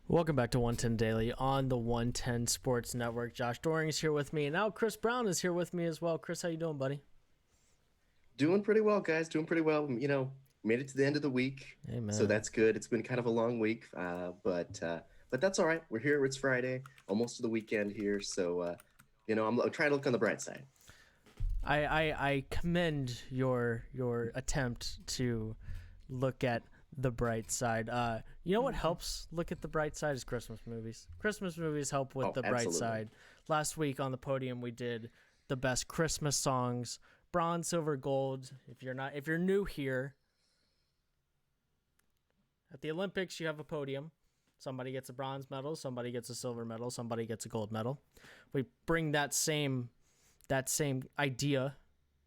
Welcome back to 110 Daily on the 110 Sports Network. Josh Doring is here with me, and now Chris Brown is here with me as well. Chris, how you doing, buddy? Doing pretty well, guys. Doing pretty well. Made it to the end of the week, so Amen. that's good. It's been kind of a long week, but that's all right. We're here. It's Friday, almost to the weekend here. So, I'm trying to look on the bright side. I commend your attempt to look at the bright side. You know what helps look at the bright side is Christmas movies. Christmas movies help with Oh, the bright absolutely. side. Last week on the podium, we did the best Christmas songs, bronze, silver, gold. If you're new here, at the Olympics, you have a podium. Somebody gets a bronze medal, somebody gets a silver medal, somebody gets a gold medal. We bring that same idea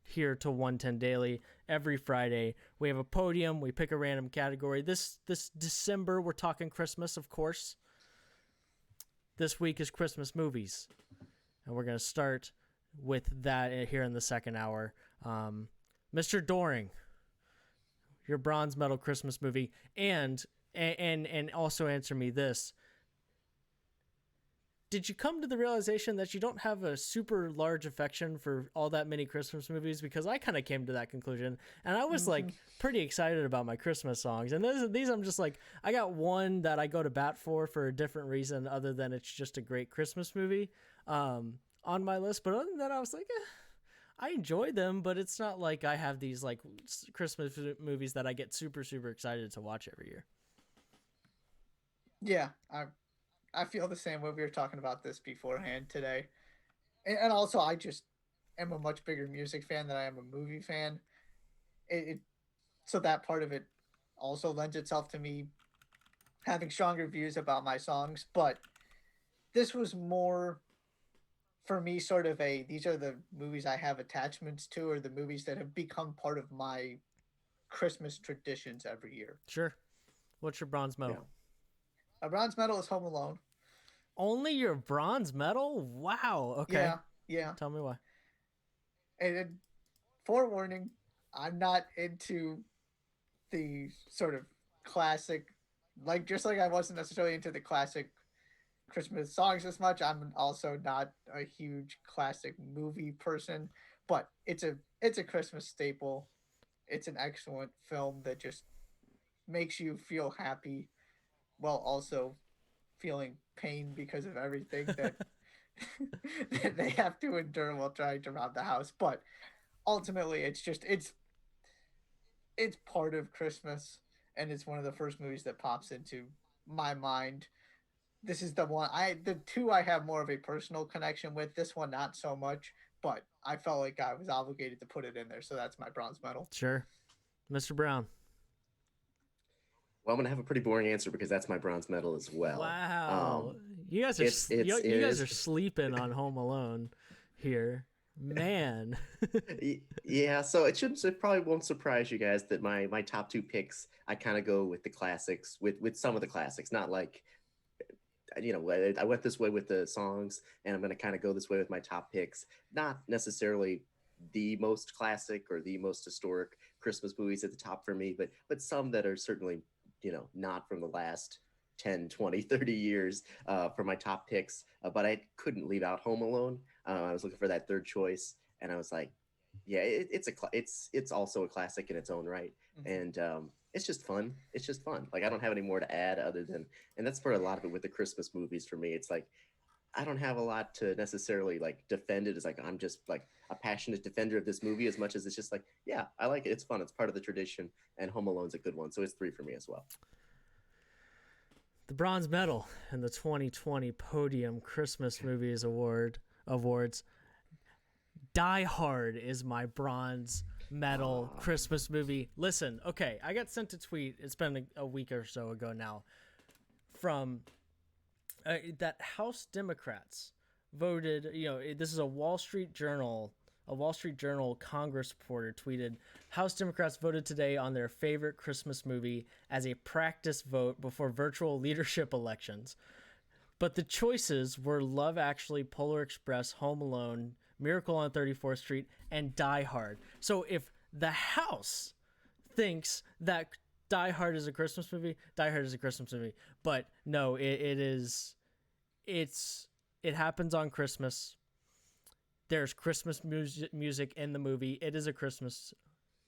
here to 110 Daily every Friday. We have a podium, we pick a random category. This December we're talking Christmas, of course. This week is Christmas movies. And we're going to start with that here in the second hour. Mr. Doring, your bronze medal Christmas movie, and also answer me this. Did you come to the realization that you don't have a super large affection for all that many Christmas movies? Because I kind of came to that conclusion, and I was like pretty excited about my Christmas songs. And these I'm just like, I got one that I go to bat for a different reason other than it's just a great Christmas movie on my list. But other than that, I was like, I enjoy them, but it's not like I have these like Christmas movies that I get super, super excited to watch every year. Yeah, I feel the same way. We were talking about this beforehand today, and also I just am a much bigger music fan than I am a movie fan. So that part of it also lends itself to me having stronger views about my songs. But this was more for me, sort of these are the movies I have attachments to, or the movies that have become part of my Christmas traditions every year. Sure. What's your bronze Yeah. medal? A bronze medal is Home Alone. Only your bronze medal? Wow. Okay. Yeah, yeah. Tell me why. And forewarning, I'm not into the sort of classic, like just like I wasn't necessarily into the classic Christmas songs as much. I'm also not a huge classic movie person, but it's a Christmas staple. It's an excellent film that just makes you feel happy while also feeling pain because of everything that that they have to endure while trying to rob the house. But ultimately, it's part of Christmas, and it's one of the first movies that pops into my mind. This is the two I have more of a personal connection with. This one not so much, but I felt like I was obligated to put it in there, so that's my bronze medal. Sure. Mr. Brown. Well, I'm gonna have a pretty boring answer because that's my bronze medal as well. Wow. You guys It you guys are is. sleeping on Home Alone here. Man. Yeah, so it probably won't surprise you guys that my top two picks, I kind of go with the classics, with some of the classics, not like, I went this way with the songs, and I'm going to kind of go this way with my top picks. Not necessarily the most classic or the most historic Christmas movies at the top for me, but some that are certainly, not from the last 10, 20, 30 years for my top picks. But I couldn't leave out Home Alone. I was looking for that third choice, and I was like, yeah, it's also a classic in its own right. Mm-hmm. And it's just fun. It's just fun. Like, I don't have any more to add other than, and that's for a lot of it with the Christmas movies for me. It's like, I don't have a lot to necessarily like defend it. It's like, I'm just like a passionate defender of this movie as much as it's just like, yeah, I like it. It's fun. It's part of the tradition, and Home Alone's a good one. So it's 3 for me as well. The bronze medal in the 2020 Podium Christmas Movies Awards. Die Hard is my bronze medal Christmas movie. Listen, okay, I got sent a tweet. It's been a week or so ago now from that House Democrats voted. This is a Wall Street Journal Congress reporter tweeted, House Democrats voted today on their favorite Christmas movie as a practice vote before virtual leadership elections. But the choices were Love Actually, Polar Express, Home Alone, Miracle on 34th Street, and Die Hard. So if the House thinks that Die Hard is a Christmas movie. Die Hard is a Christmas movie, but no, it is. It happens on Christmas. There's Christmas music in the movie. It is a Christmas.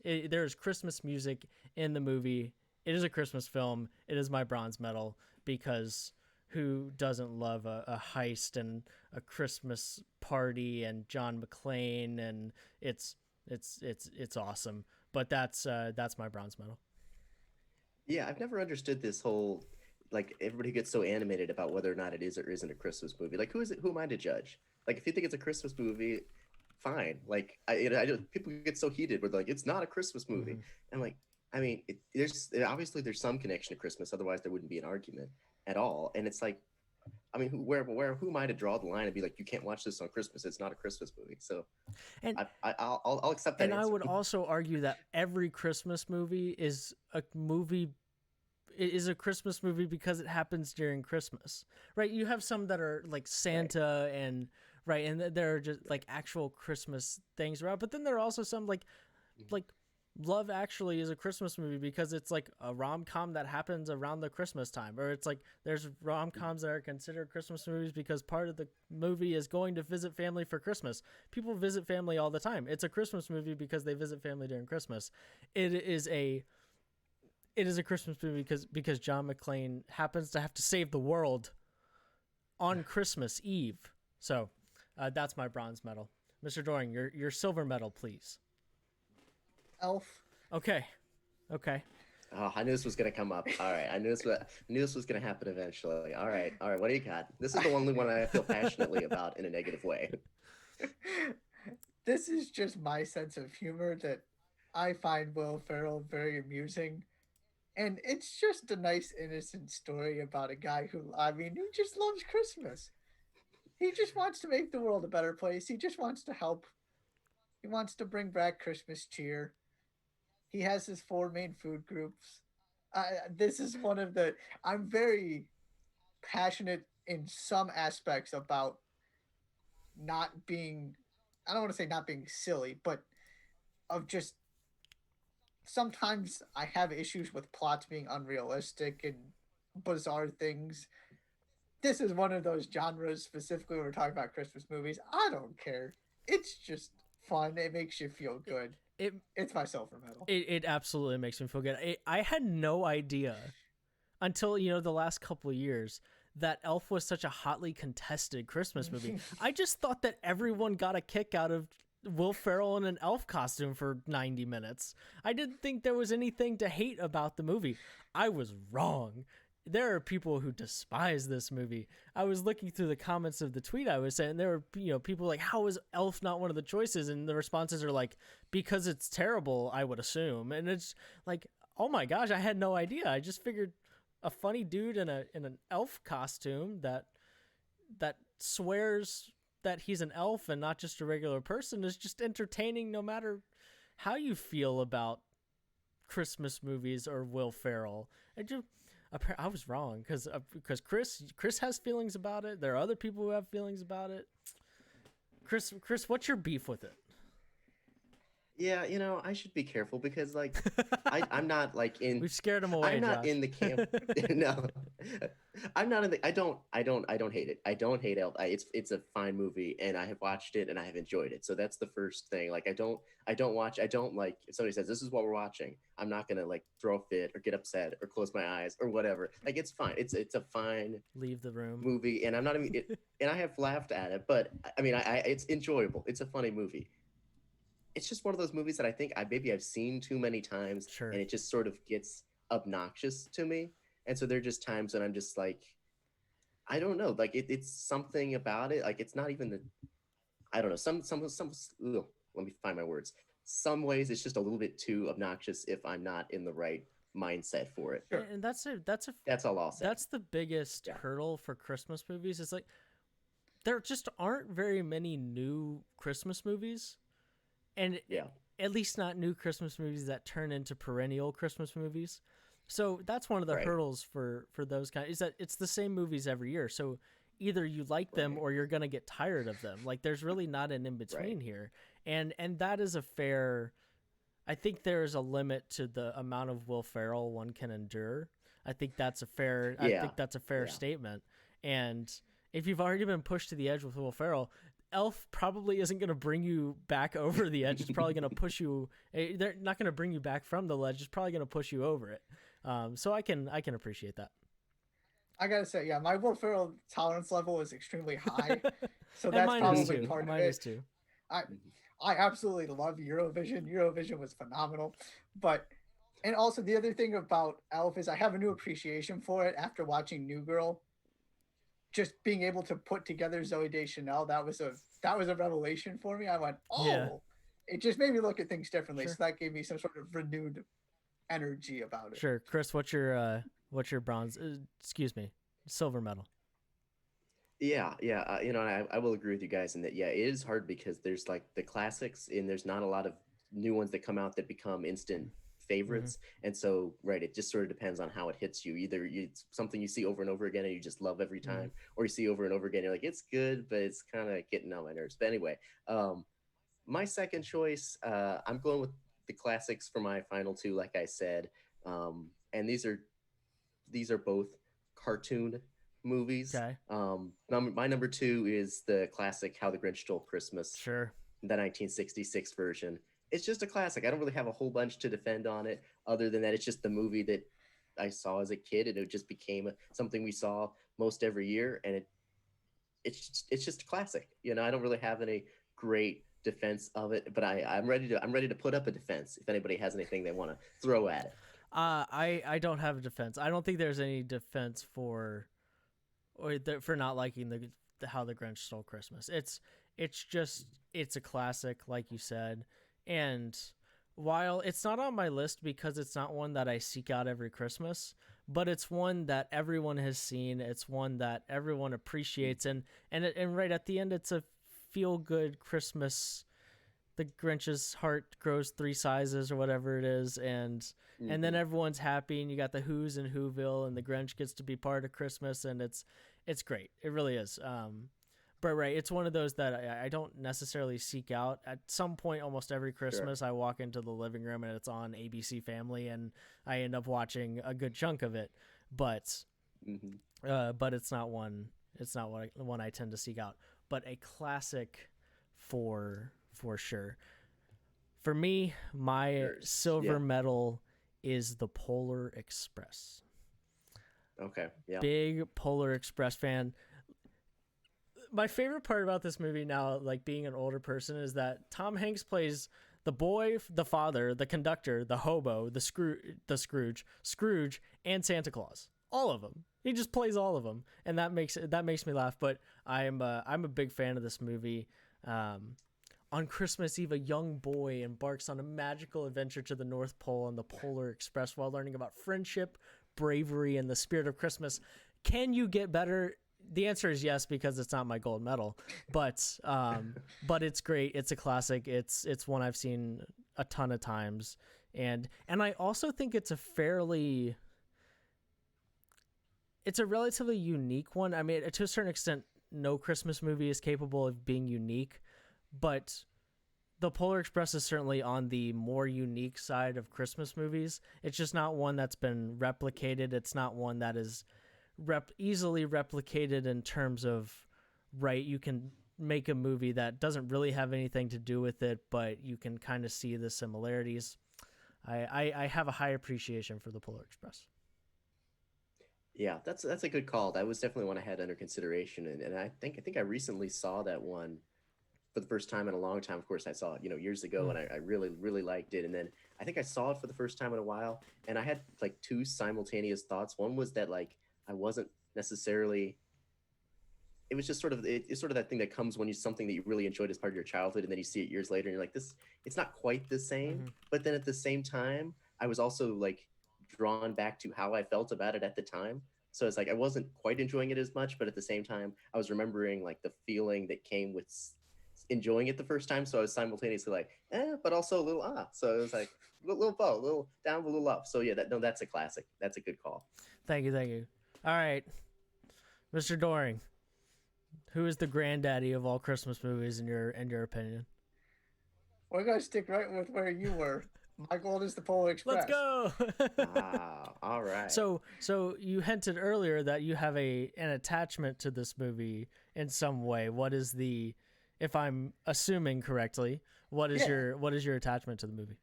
There is Christmas music in the movie. It is a Christmas film. It is my bronze medal because who doesn't love a heist and a Christmas party and John McClane, and it's awesome. But that's my bronze medal. Yeah, I've never understood this whole like everybody gets so animated about whether or not it is or isn't a Christmas movie. Like, who is it? Who am I to judge? Like, if you think it's a Christmas movie, fine. Like, people get so heated with like it's not a Christmas movie. Mm-hmm. I'm like, I mean, obviously there's some connection to Christmas, otherwise there wouldn't be an argument at all. And it's like, I mean, who am I to draw the line and be like, you can't watch this on Christmas? It's not a Christmas movie. So, and I'll accept that. And answer. I would also argue that every Christmas movie is a movie. It is a Christmas movie because it happens during Christmas, right? You have some that are like Santa and right, and there are just like actual Christmas things around. But then there are also some like Love Actually is a Christmas movie because it's like a rom-com that happens around the Christmas time, or it's like there's rom-coms that are considered Christmas movies because part of the movie is going to visit family for Christmas. People visit family all the time. It's a Christmas movie because they visit family during Christmas. It is a Christmas movie because John McClane happens to have to save the world on Christmas Eve. So that's my bronze medal. Mr. Doring, your silver medal, please. Elf. Okay. Oh, I knew this was gonna come up. All right, I knew this was gonna happen eventually. All right. What do you got? This is the only one I feel passionately about in a negative way. This is just my sense of humor that I find Will Ferrell very amusing. And it's just a nice, innocent story about a guy who just loves Christmas. He just wants to make the world a better place. He just wants to help. He wants to bring back Christmas cheer. He has his 4 main food groups. This is one of the... I'm very passionate in some aspects about not being... I don't want to say not being silly, but of just... Sometimes I have issues with plots being unrealistic and bizarre things. This is one of those genres, specifically when we're talking about Christmas movies. I don't care. It's just fun. It makes you feel good. It's my silver medal. It absolutely makes me feel good. I had no idea until, the last couple of years that Elf was such a hotly contested Christmas movie. I just thought that everyone got a kick out of Will Ferrell in an elf costume for 90 minutes. I didn't think there was anything to hate about the movie. I was wrong. There are people who despise this movie. I was looking through the comments of the tweet I was saying, there were people like, how is Elf not one of the choices? And the responses are like, because it's terrible, I would assume. And it's like, oh my gosh, I had no idea. I just figured a funny dude in an elf costume that swears that he's an elf and not just a regular person is just entertaining no matter how you feel about Christmas movies or Will Ferrell. I was wrong because Chris has feelings about it. There are other people who have feelings about it. Chris, what's your beef with it? Yeah, I should be careful because like I'm not like in. We've scared him away. I'm not Josh. in the camp. No, I'm not in the. I don't hate it. I don't hate Elf. It's a fine movie, and I have watched it and I have enjoyed it. So that's the first thing. Like I don't like if somebody says this is what we're watching. I'm not gonna like throw a fit or get upset or close my eyes or whatever. Like it's fine. It's a fine leave the room movie, and I'm not even. And I have laughed at it, but I mean, it's enjoyable. It's a funny movie. It's just one of those movies that I think I've seen too many times, sure. And it just sort of gets obnoxious to me. And so there are just times when I'm just like, I don't know, like it's something about it. Like it's not even I don't know. Let me find my words. Some ways it's just a little bit too obnoxious if I'm not in the right mindset for it. Sure. And that's all I'll say. That's the biggest hurdle for Christmas movies. Is like there just aren't very many new Christmas movies. And at least not new Christmas movies that turn into perennial Christmas movies. So that's one of the hurdles for those kind is that it's the same movies every year. So either you like them or you're going to get tired of them. Like there's really not an in between here. And that is a fair I think there's a limit to the amount of Will Ferrell one can endure. I think that's a fair. I Yeah, think that's a fair yeah. statement. And if you've already been pushed to the edge with Will Ferrell, Elf probably isn't going to bring you back over the edge. It's probably going to push you. They're not going to bring you back from the ledge. It's probably going to push you over it. So I can appreciate that. I gotta say, yeah, my Will Ferrell tolerance level is extremely high, so And that's mine is probably too. part of Mine is it. too. I I absolutely love Eurovision. Eurovision was phenomenal, but and also the other thing about Elf is I have a new appreciation for it after watching New Girl. Just being able to put together Zoe Deschanel, that was a revelation for me. I went, Yeah. oh, it just made me look at things differently. Sure. So that gave me some sort of renewed energy about it. Sure, Chris. What's your bronze? Excuse me, silver medal. Yeah, yeah, you know, I will agree with you guys in that. Yeah, it is hard because there's like the classics, and there's not a lot of new ones that come out that become instant favorites. And so, right, it just sort of depends on how it hits you. Either it's something you see over and over again and you just love every time, or you see over and over again, you're like, it's good, but it's kind of getting on my nerves. But anyway, my second choice, I'm going with the classics for my final two, like I said, and these are both cartoon movies. Okay. My number two is the classic How the Grinch Stole Christmas, Sure. the 1966 version. It's just a classic. I don't really have a whole bunch to defend on it, other than that it's just the movie that I saw as a kid, and it just became something we saw most every year, and it's just a classic. You know, I don't really have any great defense of it, but I'm ready to put up a defense if anybody has anything they want to throw at it. I don't have a defense. I don't think there's any defense for not liking the How the Grinch Stole Christmas. It's a classic, like you said, and while it's not on my list because it's not one that I seek out every Christmas, but it's one that everyone has seen. It's one that everyone appreciates, and right at the end, it's a feel good Christmas. The Grinch's heart grows 3 sizes or whatever it is, and then everyone's happy, and you got the Who's in Whoville, and the Grinch gets to be part of Christmas, and it's great. It really is. But right, it's one of those that I don't necessarily seek out. At some point, almost every Christmas, I walk into the living room and it's on ABC Family, and I end up watching a good chunk of it. But but it's not one. It's not one I tend to seek out. But a classic for sure. For me, my silver medal is the Polar Express. Okay, yeah. Big Polar Express fan. My favorite part about this movie now, like being an older person, is that Tom Hanks plays the boy, the father, the conductor, the hobo, the Scrooge, and Santa Claus. All of them. He just plays all of them, and that makes me laugh. But I'm a big fan of this movie. On Christmas Eve, a young boy embarks on a magical adventure to the North Pole on the Polar Express while learning about friendship, bravery, and the spirit of Christmas. Can you get better? The answer is yes, because it's not my gold medal, but it's great. It's a classic. It's one I've seen a ton of times, and I also think it's a relatively unique one. I mean, to a certain extent, no Christmas movie is capable of being unique, but the Polar Express is certainly on the more unique side of Christmas movies. It's just not one that's been replicated. It's not one that is easily replicated in terms of, right, you can make a movie that doesn't really have anything to do with it, but you can kind of see the similarities. I have a high appreciation for the Polar Express. Yeah, that's a good call. That was definitely one I had under consideration, and I think I recently saw that one for the first time in a long time. Of course, I saw it, years ago, and I really, really liked it. And then I think I saw it for the first time in a while, and I had like 2 simultaneous thoughts. One was that like I wasn't necessarily. It was just it's sort of that thing that comes when you something that you really enjoyed as part of your childhood, and then you see it years later, and you're like, it's not quite the same. But then at the same time, I was also like drawn back to how I felt about it at the time. So it's like I wasn't quite enjoying it as much, but at the same time, I was remembering like the feeling that came with enjoying it the first time. So I was simultaneously like, but also a little So it was like a little bow, a little down, a little up. So yeah, that's a classic. That's a good call. Thank you. All right, Mr. Doring, who is the granddaddy of all Christmas movies in your opinion? We're gonna stick right with where you were. My gold is the Polar Let's Express. go. Ah, all right. So you hinted earlier that you have an attachment to this movie in some way. What is the, if I'm assuming correctly, what is Yeah. your attachment to the movie?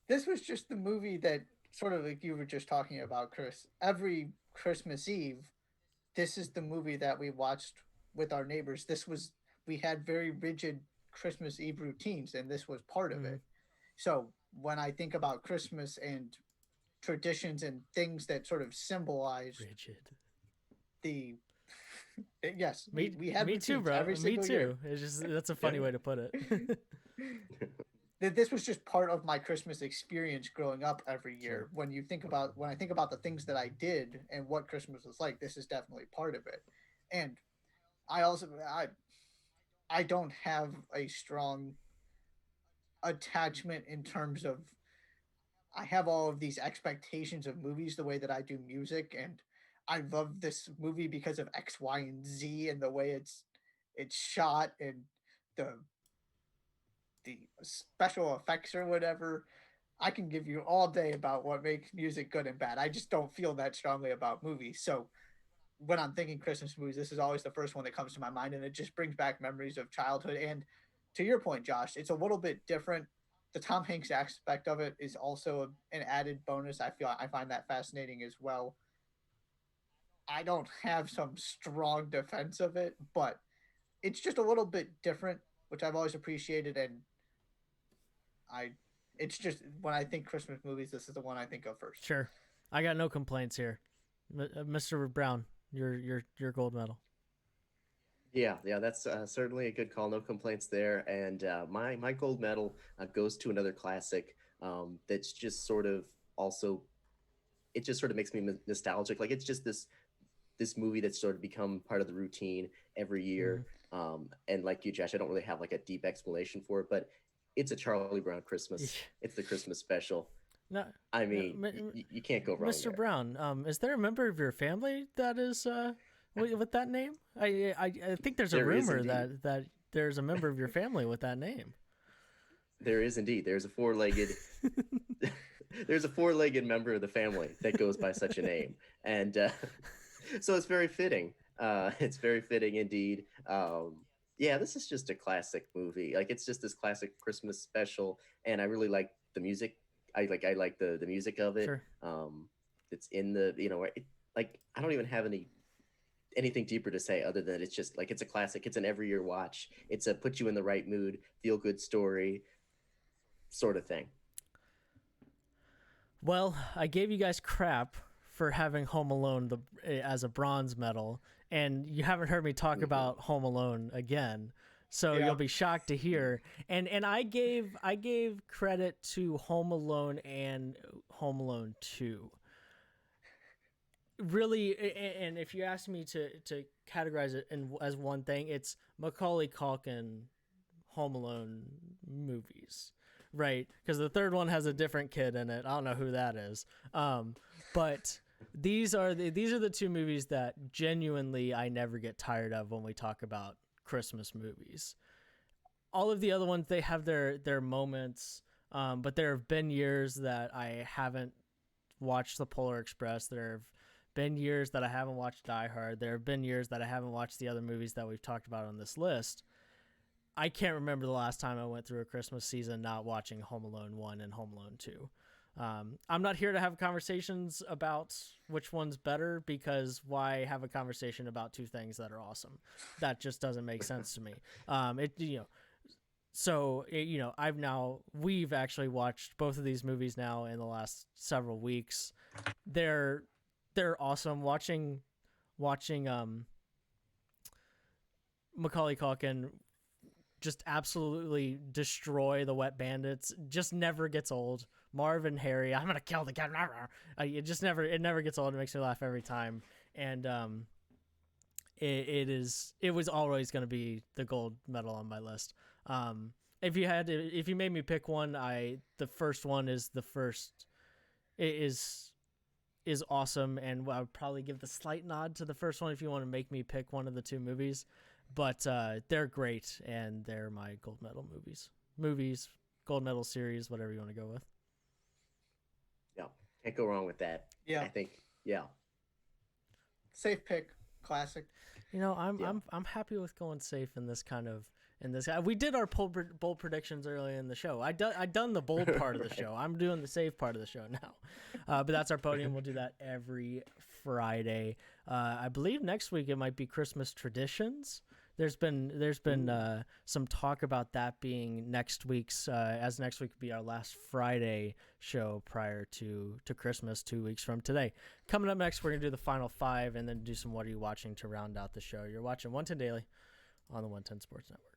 This was just the movie that sort of like you were just talking about, Chris. Every Christmas Eve, this is the movie that we watched with our neighbors. We had very rigid Christmas Eve routines, and this was part of Mm-hmm. it. So when I think about Christmas and traditions and things that sort of symbolized Rigid. the yes, Me, we had me too, routines bro. every Me single year. too. It's just that's a funny Yeah. way to put it. This was just part of my Christmas experience growing up every year. Sure. When I think about the things that I did and what Christmas was like, this is definitely part of it. And I also I don't have a strong attachment in terms of I have all of these expectations of movies the way that I do music, and I love this movie because of X, Y, and Z and the way it's shot and the the special effects or whatever. I can give you all day about what makes music good and bad. I just don't feel that strongly about movies. So when I'm thinking Christmas movies, this is always the first one that comes to my mind, and it just brings back memories of childhood. And to your point, Josh, it's a little bit different. The Tom Hanks aspect of it is also an added bonus. I find that fascinating as well. I don't have some strong defense of it, but it's just a little bit different, which I've always appreciated. And I, it's just when I think Christmas movies, this is the one I think of first. Sure. I got no complaints here. Mr. Brown, your gold medal. Yeah, that's certainly a good call. No complaints there. And my gold medal goes to another classic that's just sort of also, it just sort of makes me nostalgic. Like it's just this movie that's sort of become part of the routine every year. And like you, Josh, I don't really have like a deep explanation for it, but it's a Charlie Brown Christmas. It's the Christmas special. No, I mean, you can't go wrong Mr. there. Brown, is there a member of your family that is with that name? I think there's a There is rumor indeed. that there's a member of your family with that name. There is indeed. There's a four-legged there's a four-legged member of the family that goes by such a name, and so it's very fitting. It's very fitting indeed. Yeah, this is just a classic movie. Like it's just this classic Christmas special, and I really like the music. I like the music of it. Sure. It's in the like I don't even have anything deeper to say other than it's just like it's a classic. It's an every year watch. It's a put you in the right mood, feel good story sort of thing. Well, I gave you guys crap for having Home Alone as a bronze medal, and you haven't heard me talk about Home Alone again. So Yeah. you'll be shocked to hear. And I gave credit to Home Alone and Home Alone 2. Really, and if you ask me to categorize it as one thing, it's Macaulay Culkin Home Alone movies, right? Because the third one has a different kid in it. I don't know who that is, but these are the two movies that genuinely I never get tired of when we talk about Christmas movies. All of the other ones, they have their moments, but there have been years that I haven't watched The Polar Express. There have been years that I haven't watched Die Hard. There have been years that I haven't watched the other movies that we've talked about on this list. I can't remember the last time I went through a Christmas season not watching Home Alone 1 and Home Alone 2. I'm not here to have conversations about which one's better, because why have a conversation about two things that are awesome? That just doesn't make sense to me. We've actually watched both of these movies now in the last several weeks. They're awesome. Watching Macaulay Culkin just absolutely destroy the Wet Bandits just never gets old. Marvin, Harry, I'm gonna kill the cat. It never gets old. It makes me laugh every time, and it was always gonna be the gold medal on my list. If you made me pick one, the first one is is awesome, and I would probably give the slight nod to the first one if you want to make me pick one of the two movies. But they're great, and they're my gold medal movies, gold medal series, whatever you want to go with. Can't go wrong with that. Yeah. I think, yeah. Safe pick. Classic. You know, Yeah. I'm happy with going safe in this kind of in this. We did our bold predictions earlier in the show. I done the bold part of the Right. show. I'm doing the safe part of the show now. But that's our podium. We'll do that every Friday. I believe next week it might be Christmas traditions. There's been some talk about that being next week's as next week would be our last Friday show prior to Christmas, 2 weeks from today. Coming up next, we're gonna do the final five and then do some what are you watching to round out the show. You're watching 110 Daily on the 110 Sports Network.